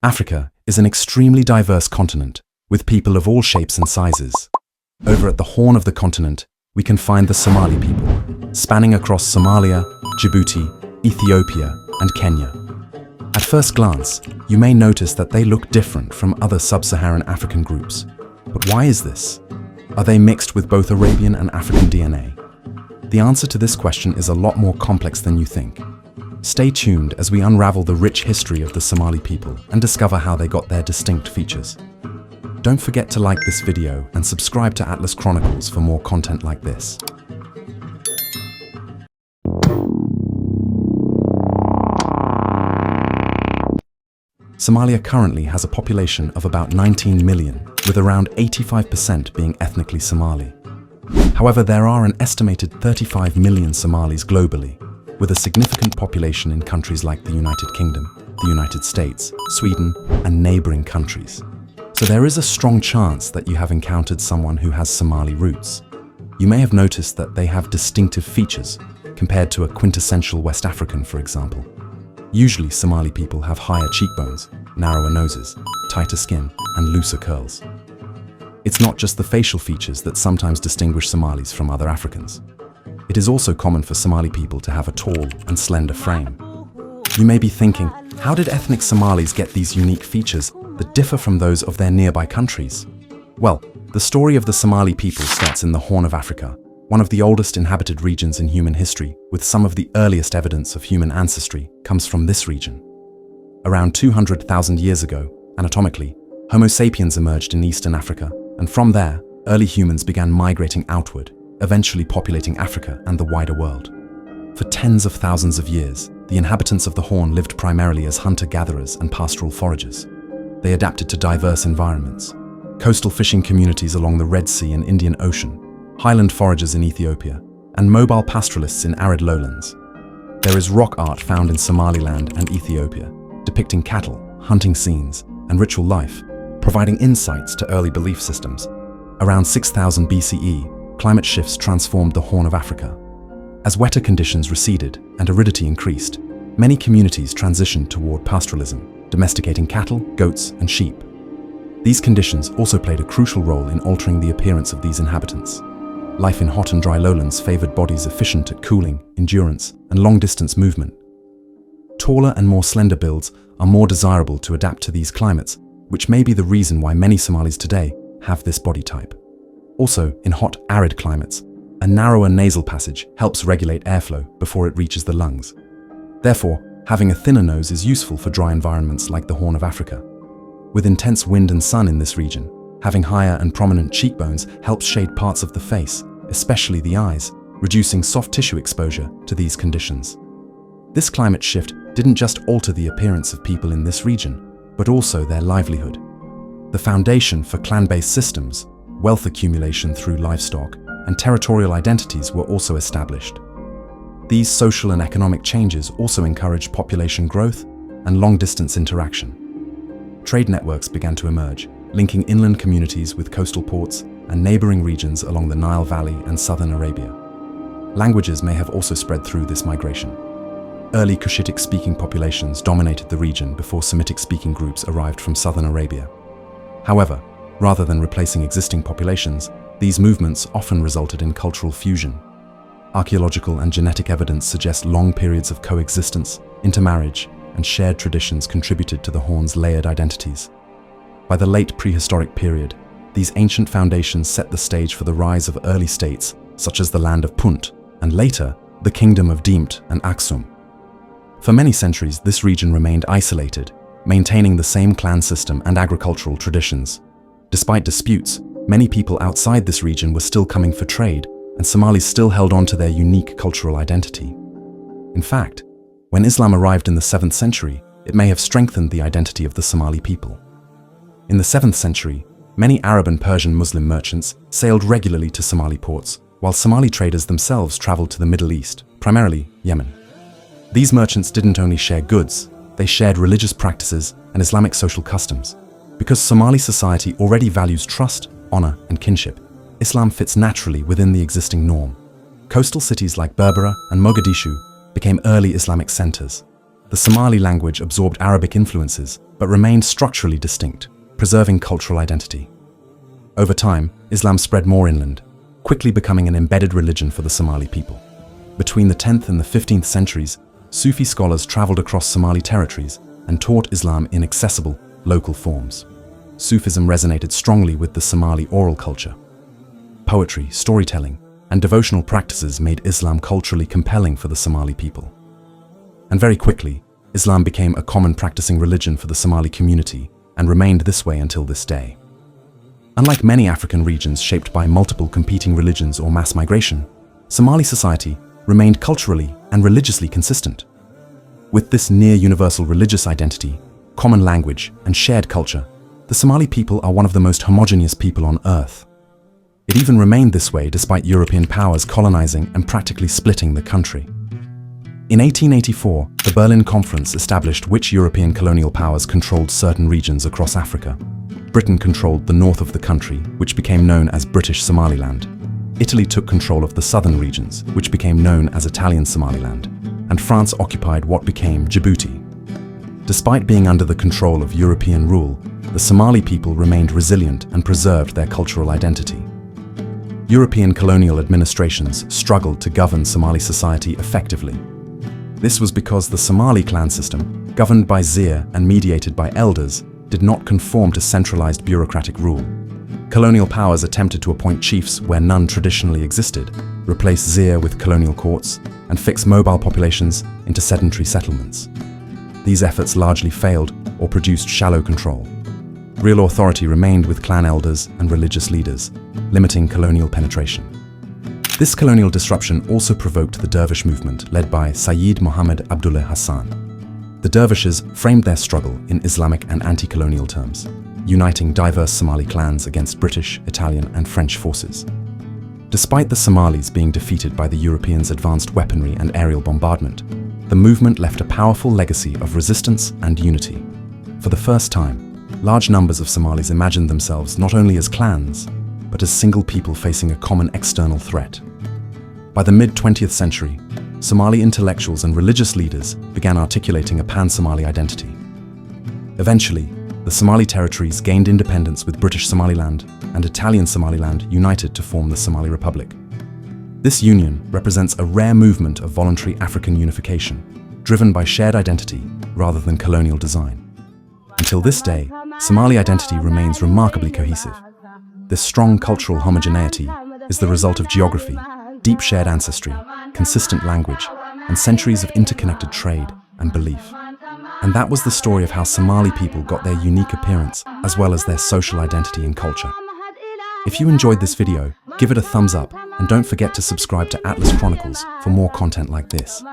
Africa is an extremely diverse continent, with people of all shapes and sizes. Over at the horn of the continent, we can find the Somali people, spanning across Somalia, Djibouti, Ethiopia, and Kenya. At first glance, you may notice that they look different from other sub-Saharan African groups. But why is this? Are they mixed with both Arabian and African DNA? The answer to this question is a lot more complex than you think. Stay tuned as we unravel the rich history of the Somali people and discover how they got their distinct features. Don't forget to like this video and subscribe to Atlas Chronicles for more content like this. Somalia currently has a population of about 19 million, with around 85% being ethnically Somali. However, there are an estimated 35 million Somalis globally, with a significant population in countries like the United Kingdom, the United States, Sweden, and neighboring countries. So there is a strong chance that you have encountered someone who has Somali roots. You may have noticed that they have distinctive features, compared to a quintessential West African, for example. Usually, Somali people have higher cheekbones, narrower noses, tighter skin, and looser curls. It's not just the facial features that sometimes distinguish Somalis from other Africans. It is also common for Somali people to have a tall and slender frame. You may be thinking, how did ethnic Somalis get these unique features that differ from those of their nearby countries? Well, the story of the Somali people starts in the Horn of Africa, one of the oldest inhabited regions in human history, with some of the earliest evidence of human ancestry comes from this region. Around 200,000 years ago, anatomically, Homo sapiens emerged in eastern Africa, and from there, early humans began migrating outward, eventually populating Africa and the wider world. For tens of thousands of years, the inhabitants of the Horn lived primarily as hunter-gatherers and pastoral foragers. They adapted to diverse environments: coastal fishing communities along the Red Sea and Indian Ocean, highland foragers in Ethiopia, and mobile pastoralists in arid lowlands. There is rock art found in Somaliland and Ethiopia, depicting cattle, hunting scenes, and ritual life, providing insights to early belief systems. Around 6000 BCE, climate shifts transformed the Horn of Africa. As wetter conditions receded and aridity increased, many communities transitioned toward pastoralism, domesticating cattle, goats, and sheep. These conditions also played a crucial role in altering the appearance of these inhabitants. Life in hot and dry lowlands favored bodies efficient at cooling, endurance, and long-distance movement. Taller and more slender builds are more desirable to adapt to these climates, which may be the reason why many Somalis today have this body type. Also, in hot, arid climates, a narrower nasal passage helps regulate airflow before it reaches the lungs. Therefore, having a thinner nose is useful for dry environments like the Horn of Africa. With intense wind and sun in this region, having higher and prominent cheekbones helps shade parts of the face, especially the eyes, reducing soft tissue exposure to these conditions. This climate shift didn't just alter the appearance of people in this region, but also their livelihood. The foundation for clan-based systems, wealth accumulation through livestock, and territorial identities were also established. These social and economic changes also encouraged population growth and long-distance interaction. Trade networks began to emerge, linking inland communities with coastal ports and neighboring regions along the Nile Valley and southern Arabia. Languages may have also spread through this migration. Early Cushitic-speaking populations dominated the region before Semitic-speaking groups arrived from southern Arabia. However, rather than replacing existing populations, these movements often resulted in cultural fusion. Archaeological and genetic evidence suggests long periods of coexistence, intermarriage, and shared traditions contributed to the Horn's layered identities. By the late prehistoric period, these ancient foundations set the stage for the rise of early states, such as the land of Punt, and later, the kingdom of Dimt and Aksum. For many centuries, this region remained isolated, maintaining the same clan system and agricultural traditions. Despite disputes, many people outside this region were still coming for trade, and Somalis still held on to their unique cultural identity. In fact, when Islam arrived in the 7th century, it may have strengthened the identity of the Somali people. In the 7th century, many Arab and Persian Muslim merchants sailed regularly to Somali ports, while Somali traders themselves traveled to the Middle East, primarily Yemen. These merchants didn't only share goods, they shared religious practices and Islamic social customs. Because Somali society already values trust, honor, and kinship, Islam fits naturally within the existing norm. Coastal cities like Berbera and Mogadishu became early Islamic centers. The Somali language absorbed Arabic influences, but remained structurally distinct, preserving cultural identity. Over time, Islam spread more inland, quickly becoming an embedded religion for the Somali people. Between the 10th and the 15th centuries, Sufi scholars traveled across Somali territories and taught Islam in accessible, local forms. Sufism resonated strongly with the Somali oral culture. Poetry, storytelling, and devotional practices made Islam culturally compelling for the Somali people. And very quickly, Islam became a common practicing religion for the Somali community and remained this way until this day. Unlike many African regions shaped by multiple competing religions or mass migration, Somali society remained culturally and religiously consistent. With this near-universal religious identity, common language, and shared culture, the Somali people are one of the most homogeneous people on earth. It even remained this way despite European powers colonizing and practically splitting the country. In 1884, the Berlin Conference established which European colonial powers controlled certain regions across Africa. Britain controlled the north of the country, which became known as British Somaliland. Italy took control of the southern regions, which became known as Italian Somaliland, and France occupied what became Djibouti. Despite being under the control of European rule, the Somali people remained resilient and preserved their cultural identity. European colonial administrations struggled to govern Somali society effectively. This was because the Somali clan system, governed by Zir and mediated by elders, did not conform to centralized bureaucratic rule. Colonial powers attempted to appoint chiefs where none traditionally existed, replace Zir with colonial courts, and fix mobile populations into sedentary settlements. These efforts largely failed or produced shallow control. Real authority remained with clan elders and religious leaders, limiting colonial penetration. This colonial disruption also provoked the dervish movement led by Sayyid Muhammad Abdullah Hassan. The dervishes framed their struggle in Islamic and anti-colonial terms, uniting diverse Somali clans against British, Italian, and French forces. Despite the Somalis being defeated by the Europeans' advanced weaponry and aerial bombardment, the movement left a powerful legacy of resistance and unity. For the first time, large numbers of Somalis imagined themselves not only as clans, but as single people facing a common external threat. By the mid-20th century, Somali intellectuals and religious leaders began articulating a pan-Somali identity. Eventually, the Somali territories gained independence with British Somaliland and Italian Somaliland united to form the Somali Republic. This union represents a rare movement of voluntary African unification, driven by shared identity rather than colonial design. Until this day, Somali identity remains remarkably cohesive. This strong cultural homogeneity is the result of geography, deep shared ancestry, consistent language, and centuries of interconnected trade and belief. And that was the story of how Somali people got their unique appearance, as well as their social identity and culture. If you enjoyed this video, give it a thumbs up, and don't forget to subscribe to Atlas Chronicles for more content like this.